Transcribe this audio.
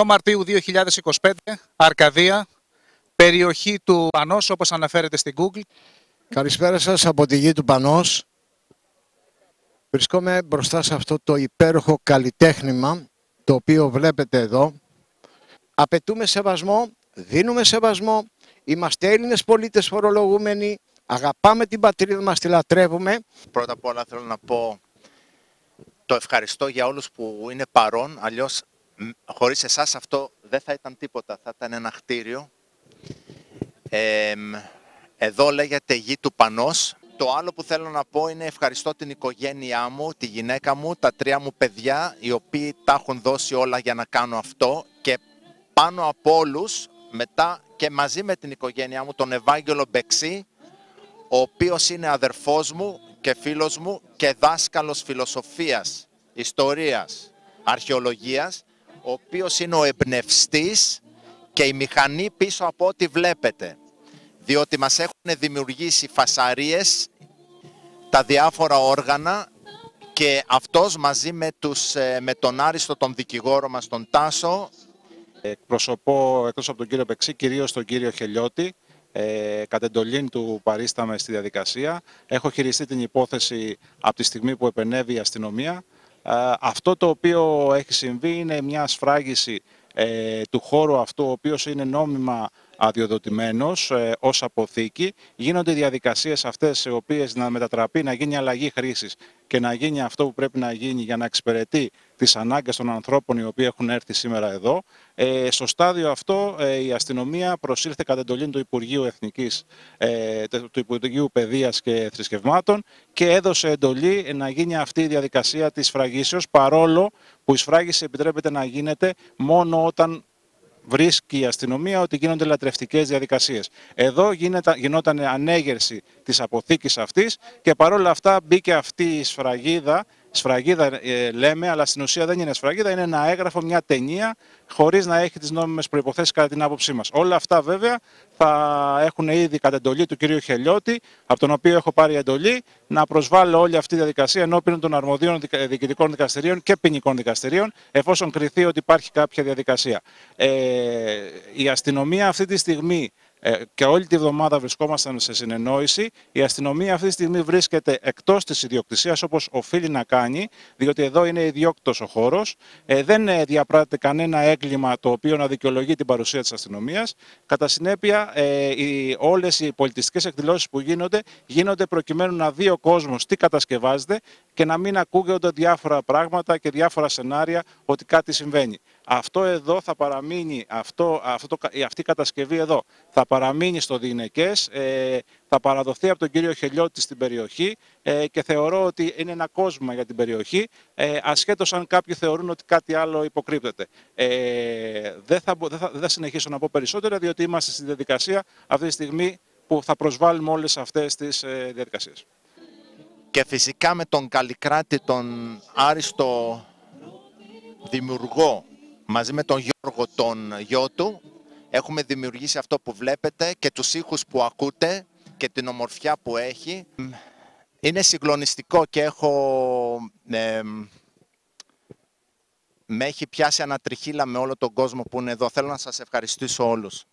Μαρτίου 2025, Αρκαδία, περιοχή του Πανός, όπως αναφέρεται στην Google. Καλησπέρα σας από τη γη του Πανός. Βρισκόμαι μπροστά σε αυτό το υπέροχο καλλιτέχνημα, το οποίο βλέπετε εδώ. Απαιτούμε σεβασμό, δίνουμε σεβασμό, είμαστε Έλληνες πολίτες φορολογούμενοι, αγαπάμε την πατρίδα μας, τη λατρεύουμε. Πρώτα απ' όλα θέλω να πω το ευχαριστώ για όλους που είναι παρόν, αλλιώς χωρίς εσάς αυτό δεν θα ήταν τίποτα, θα ήταν ένα κτίριο. Εδώ λέγεται γη του Πανός. Το άλλο που θέλω να πω είναι ευχαριστώ την οικογένειά μου, τη γυναίκα μου, τα 3 μου παιδιά, οι οποίοι τα έχουν δώσει όλα για να κάνω αυτό, και πάνω από όλους, μετά και μαζί με την οικογένειά μου, τον Ευάγγελο Μπεξή, ο οποίος είναι αδερφός μου και φίλος μου και δάσκαλος φιλοσοφίας, ιστορίας, αρχαιολογίας, ο οποίος είναι ο εμπνευστής και η μηχανή πίσω από ό,τι βλέπετε. Διότι μας έχουν δημιουργήσει φασαρίες τα διάφορα όργανα, και αυτός μαζί με τον Άριστο, τον δικηγόρο μας, τον Τάσο. Εκπροσωπώ, εκτός από τον κύριο Μπεξή, κυρίως τον κύριο Χελιώτη. Κατ' εντολήν του παρίσταμε στη διαδικασία. Έχω χειριστεί την υπόθεση από τη στιγμή που επενέβη η αστυνομία. Αυτό το οποίο έχει συμβεί είναι μια σφράγιση του χώρου αυτού, ο οποίος είναι νόμιμα αδειοδοτημένος ως αποθήκη. Γίνονται οι διαδικασίες αυτές, οι οποίες να μετατραπεί, να γίνει αλλαγή χρήσης και να γίνει αυτό που πρέπει να γίνει για να εξυπηρετεί τις ανάγκες των ανθρώπων οι οποίοι έχουν έρθει σήμερα εδώ. Στο στάδιο αυτό η αστυνομία προσήλθε κατ' εντολή του Υπουργείου Παιδείας και Θρησκευμάτων και έδωσε εντολή να γίνει αυτή η διαδικασία της σφραγίσεως, παρόλο που η σφράγιση επιτρέπεται να γίνεται μόνο όταν βρίσκει η αστυνομία ότι γίνονται λατρευτικές διαδικασίες. Εδώ γινόταν ανέγερση της αποθήκης αυτής και παρόλα αυτά μπήκε αυτή η σφραγίδα. Σφραγίδα λέμε, αλλά στην ουσία δεν είναι σφραγίδα, είναι ένα έγγραφο, μια ταινία, χωρίς να έχει τις νόμιμες προϋποθέσεις κατά την άποψή μας. Όλα αυτά βέβαια θα έχουν ήδη κατ' εντολή του κυρίου Χελιώτη, από τον οποίο έχω πάρει εντολή να προσβάλλω όλη αυτή τη διαδικασία ενώπιον των αρμοδίων διοικητικών δικαστηρίων και ποινικών δικαστηρίων, εφόσον κριθεί ότι υπάρχει κάποια διαδικασία. Η αστυνομία αυτή τη στιγμή, και όλη τη βδομάδα βρισκόμασταν σε συνεννόηση, η αστυνομία αυτή τη στιγμή βρίσκεται εκτός της ιδιοκτησίας, όπως οφείλει να κάνει, διότι εδώ είναι ιδιόκτητος ο χώρος. Δεν διαπράττει κανένα έγκλημα το οποίο να δικαιολογεί την παρουσία της αστυνομίας. Κατά συνέπεια, όλες οι πολιτιστικές εκδηλώσεις που γίνονται προκειμένου να δει ο κόσμος τι κατασκευάζεται και να μην ακούγονται διάφορα πράγματα και διάφορα σενάρια ότι κάτι συμβαίνει. Αυτό εδώ θα παραμείνει, αυτή η κατασκευή εδώ θα παραμείνει στο διηνεκές, θα παραδοθεί από τον κύριο Χελιώτη στην περιοχή και θεωρώ ότι είναι ένα κόσμημα για την περιοχή, ασχέτως αν κάποιοι θεωρούν ότι κάτι άλλο υποκρύπτεται. Δεν θα συνεχίσω να πω περισσότερα, διότι είμαστε στη διαδικασία αυτή τη στιγμή που θα προσβάλλουμε όλες αυτές τις διαδικασίες. Και φυσικά με τον Καλλικράτη, τον άριστο δημιουργό, μαζί με τον Γιώργο, τον γιο του, έχουμε δημιουργήσει αυτό που βλέπετε και τους ήχους που ακούτε και την ομορφιά που έχει. Είναι συγκλονιστικό και με έχει πιάσει ανατριχύλα με όλο τον κόσμο που είναι εδώ. Θέλω να σας ευχαριστήσω όλους.